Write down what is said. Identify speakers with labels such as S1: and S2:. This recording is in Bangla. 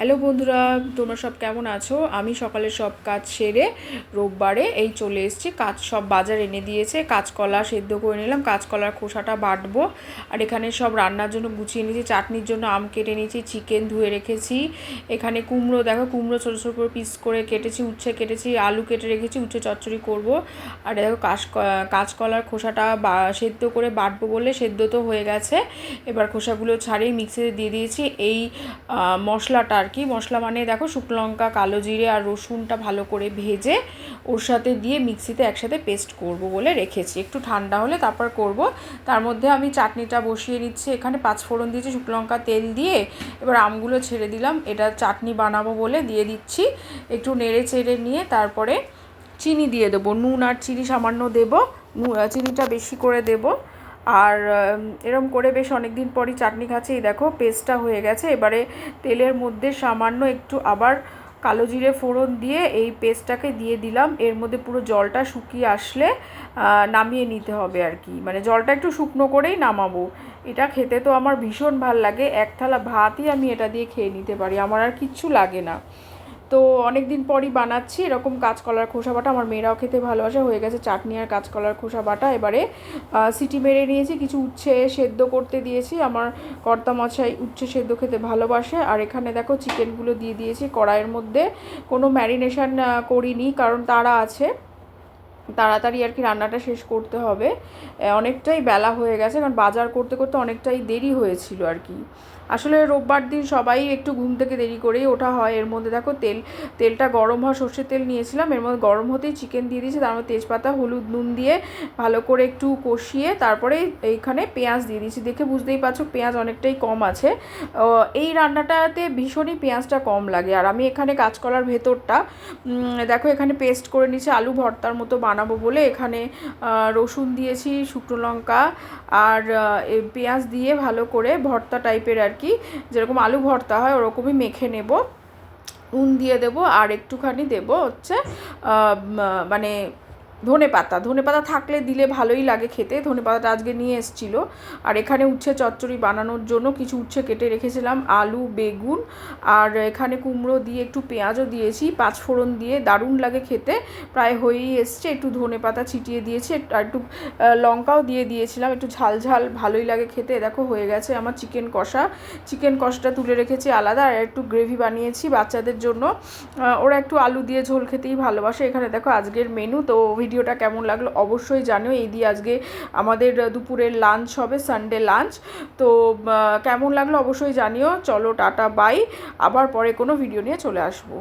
S1: হ্যালো বন্ধুরা, তোমরা সব কেমন আছো? আমি সকালে সব কাজ সেরে রোববারে এই চলে এসেছি। সব বাজার এনে দিয়েছে। কাঁচকলা সেদ্ধ করে নিলাম, কাঁচকলার খোসাটা বাটবো। আর এখানে সব রান্নার জন্য গুছিয়ে নিয়েছি। চাটনির জন্য আম কেটে নিয়েছি, চিকেন ধুয়ে রেখেছি। এখানে কুমড়ো, দেখো কুমড়ো ছোটো ছোটো করে পিস করে কেটেছি, উচ্ছে কেটেছি, আলু কেটে রেখেছি, উচ্ছে চচ্চড়ি করব। আর দেখো কাঁচকলার খোসাটা সেদ্ধ করে বাটবো বলে সেদ্ধ তো হয়ে গেছে। এবার খোসাগুলো ছাড়িয়ে মিক্সিতে দিয়ে দিয়েছি। এই মশলাটা আর কি, মশলা মানে দেখো শুকনো লঙ্কা, কালো জিরে আর রসুনটা ভালো করে ভেজে ওর সাথে দিয়ে মিক্সিতে একসাথে পেস্ট করব বলে রেখেছি। একটু ঠান্ডা হলে তারপর করব। তার মধ্যে আমি চাটনিটা বসিয়ে নিচ্ছি। এখানে 5 ফোড়ন দিয়েছি, শুকনো লঙ্কা, তেল দিয়ে এবার আমগুলো ছেড়ে দিলাম। এটা চাটনি বানাবো বলে দিয়ে দিচ্ছি। একটু নেড়ে চেড়ে নিয়ে তারপরে চিনি দিয়ে দেবো। নুন আর চিনি সামান্য দেবো, চিনিটা বেশি করে দেবো। আর এরম করে বেশ অনেক দিন পরই চাটনি খাচ্ছি। এই দেখো পেস্টটা হয়ে গেছে। এবারে তেলের মধ্যে সামান্য একটু আবার কালো জিরে ফোড়ন দিয়ে এই পেস্টটাকে দিয়ে দিলাম। এর মধ্যে পুরো জলটা শুকিয়ে আসলে নামিয়ে নিতে হবে আর কি, মানে জলটা একটু শুকনো করেই নামাবো। এটা খেতে তো আমার ভীষণ ভাল লাগে। এক থালা ভাতই আমি এটা দিয়ে খেয়ে নিতে পারি, আমার আর কিচ্ছু লাগে না। তো অনেক দিন পরই বানাচ্ছি এরকম কাঁচকলার খোসা বাটা। আমার মেয়েরাও খেতে ভালোবাসে। হয়ে গেছে চাটনি আর কাঁচকলার খোসা বাটা। এবারে সিটি মেরে নিয়েছি, কিছু উচ্ছে সেদ্ধ করতে দিয়েছি। আমার কর্তামশাই উচ্ছে সেদ্ধ খেতে ভালোবাসে। আর এখানে দেখো চিকেনগুলো দিয়ে দিয়েছি কড়াইয়ের মধ্যে। কোনো ম্যারিনেশন করিনি, কারণ তারা আছে, তাড়াতাড়ি আর কি রান্নাটা শেষ করতে হবে। অনেকটাই বেলা হয়ে গেছে, কারণ বাজার করতে করতে অনেকটাই দেরি হয়েছিল আর কি। আসলে রোববার দিন সবাই একটু ঘুম থেকে দেরি করেই ওঠা হয়। এর মধ্যে দেখো তেলটা গরম হয়, সর্ষের তেল নিয়েছিলাম, এর মধ্যে গরম হতেই চিকেন দিয়ে দিয়েছি। তার মধ্যে তেজপাতা, হলুদ, নুন দিয়ে ভালো করে একটু কষিয়ে তারপরে এইখানে পেঁয়াজ দিয়ে দিয়েছি। দেখে বুঝতেই পারছো পেঁয়াজ অনেকটাই কম আছে। এই রান্নাটাতে ভীষণই পেঁয়াজটা কম লাগে। আর আমি এখানে কাঁচকলার ভেতরটা দেখো এখানে পেস্ট করে নিয়েছি, আলু ভর্তার মতো বানাবো বলে। এখানে রসুন দিয়েছি, শুকনো লঙ্কা আর পেঁয়াজ দিয়ে ভালো করে ভর্তা টাইপের আর কি, যেরকম আলু ভর্তা হয় ওরকমই মেখে নেব। নুন দিয়ে দেবো আর একটুখানি দেবো হচ্ছে মানে ধনে পাতা থাকলে দিলে ভালোই লাগে খেতে। ধনে পাতাটা আজকে নিয়ে এসেছিলো। আর এখানে উচ্ছে চচ্চড়ি বানানোর জন্য কিছু উচ্ছে কেটে রেখেছিলাম, আলু, বেগুন আর এখানে কুমড়ো দিয়ে একটু পেঁয়াজও দিয়েছি, 5 ফোড়ন দিয়ে দারুণ লাগে খেতে। প্রায় হয়েই এসছে। একটু ধনে পাতা ছিটিয়ে দিয়েছি আর একটু লঙ্কাও দিয়ে দিয়েছিলাম, একটু ঝাল ঝাল ভালোই লাগে খেতে। দেখো হয়ে গেছে আমার চিকেন কষাটা তুলে রেখেছি আলাদা। আর একটু গ্রেভি বানিয়েছি বাচ্চাদের জন্য, ওরা একটু আলু দিয়ে ঝোল খেতেই ভালোবাসে। এখানে দেখো আজকের মেনু। তো ভিডিওটা কেমন লাগলো অবশ্যই জানিও। এই দিয়ে আজকে আমাদের দুপুরের লাঞ্চ হবে, সানডে লাঞ্চ। তো কেমন লাগলো অবশ্যই জানিও। চলো টাটা বাই, আবার পরে কোনো ভিডিও নিয়ে চলে আসবো।